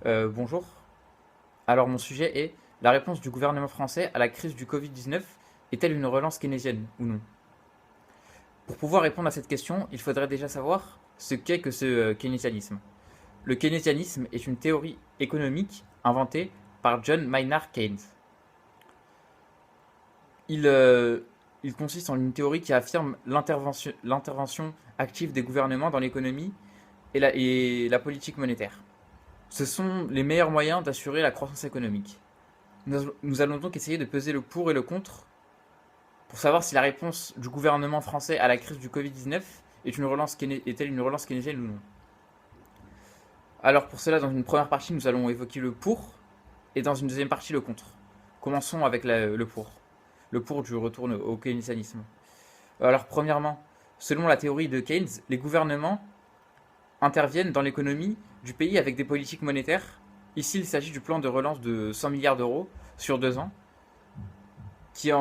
Bonjour. Alors mon sujet est la réponse du gouvernement français à la crise du Covid-19 est-elle une relance keynésienne ou non? Pour pouvoir répondre à cette question, il faudrait déjà savoir ce qu'est que ce keynésianisme. Le keynésianisme est une théorie économique inventée par John Maynard Keynes. Il, euh, il consiste en une théorie qui affirme l'intervention active des gouvernements dans l'économie et la politique monétaire. Ce sont les meilleurs moyens d'assurer la croissance économique. Nous allons donc essayer de peser le pour et le contre pour savoir si la réponse du gouvernement français à la crise du Covid-19 est-elle une relance keynésienne ou non. Alors pour cela, dans une première partie, nous allons évoquer le pour et dans une deuxième partie le contre. Commençons avec le pour. Le pour du retour au keynésianisme. Alors premièrement, selon la théorie de Keynes, les gouvernements interviennent dans l'économie du pays avec des politiques monétaires. Ici, il s'agit du plan de relance de 100 milliards d'euros sur 2 ans, qui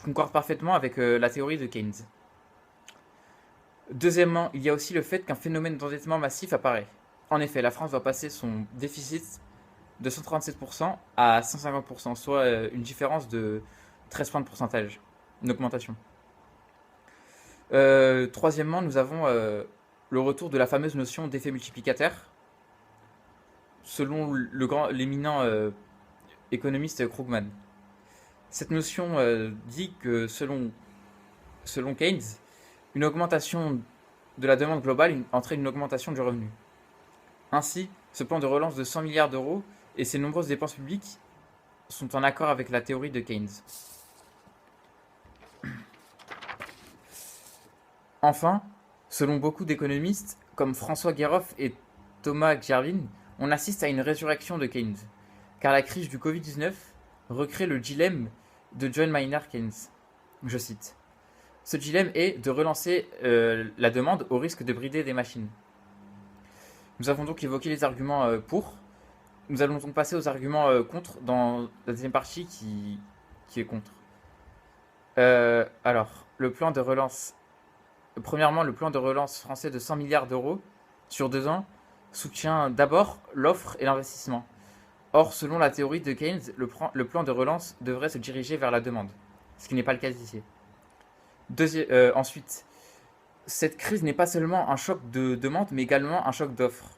concorde parfaitement avec la théorie de Keynes. Deuxièmement, il y a aussi le fait qu'un phénomène d'endettement massif apparaît. En effet, la France va passer son déficit de 137% à 150%, soit une différence de 13 points de pourcentage, une augmentation. Troisièmement, nous avons le retour de la fameuse notion d'effet multiplicateur, selon l'éminent économiste Krugman. Cette notion dit que selon Keynes, une augmentation de la demande globale entraîne une augmentation du revenu. Ainsi, ce plan de relance de 100 milliards d'euros et ses nombreuses dépenses publiques sont en accord avec la théorie de Keynes. Enfin, selon beaucoup d'économistes, comme François Guéroff et Thomas Gierwin, on assiste à une résurrection de Keynes, car la crise du Covid-19 recrée le dilemme de John Maynard Keynes. Je cite. Ce dilemme est de relancer la demande au risque de brider des machines. Nous avons donc évoqué les arguments pour. Nous allons donc passer aux arguments contre dans la deuxième partie qui est contre. Alors, le plan de relance. Premièrement, le plan de relance français de 100 milliards d'euros sur 2 ans soutient d'abord l'offre et l'investissement. Or, selon la théorie de Keynes, le plan de relance devrait se diriger vers la demande, ce qui n'est pas le cas ici. Ensuite, cette crise n'est pas seulement un choc de demande, mais également un choc d'offre.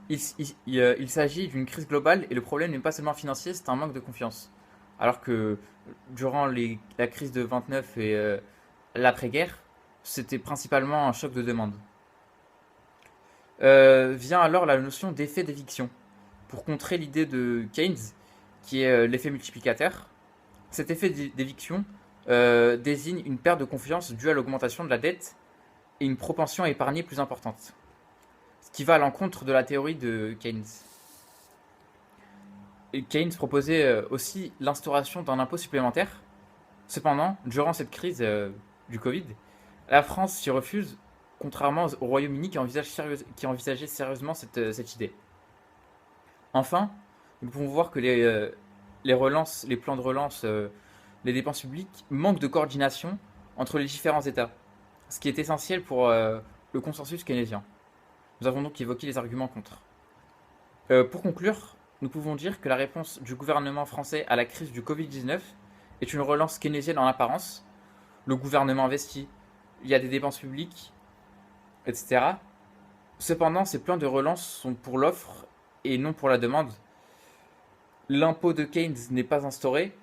Il s'agit d'une crise globale et le problème n'est pas seulement financier, c'est un manque de confiance. Alors que durant la crise de 29 et l'après-guerre, c'était principalement un choc de demande. Vient alors la notion d'effet d'éviction. Pour contrer l'idée de Keynes, qui est l'effet multiplicateur, cet effet d'éviction désigne une perte de confiance due à l'augmentation de la dette et une propension à épargner plus importante. Ce qui va à l'encontre de la théorie de Keynes. Et Keynes proposait aussi l'instauration d'un impôt supplémentaire. Cependant, durant cette crise du Covid, la France s'y refuse, contrairement au Royaume-Uni qui envisageait sérieusement cette idée. Enfin, nous pouvons voir que les plans de relance, les dépenses publiques manquent de coordination entre les différents États, ce qui est essentiel pour le consensus keynésien. Nous avons donc évoqué les arguments contre. Pour conclure, nous pouvons dire que la réponse du gouvernement français à la crise du Covid-19 est une relance keynésienne en apparence. Le gouvernement investit, il y a des dépenses publiques, etc. Cependant, ces plans de relance sont pour l'offre et non pour la demande. L'impôt de Keynes n'est pas instauré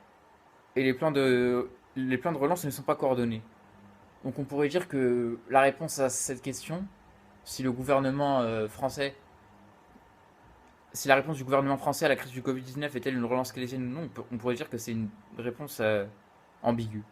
et les plans de relance ne sont pas coordonnés. Donc on pourrait dire que la réponse à cette question, si le gouvernement français, si la réponse du gouvernement français à la crise du Covid-19 est-elle une relance keynésienne ou non, on pourrait dire que c'est une réponse ambiguë.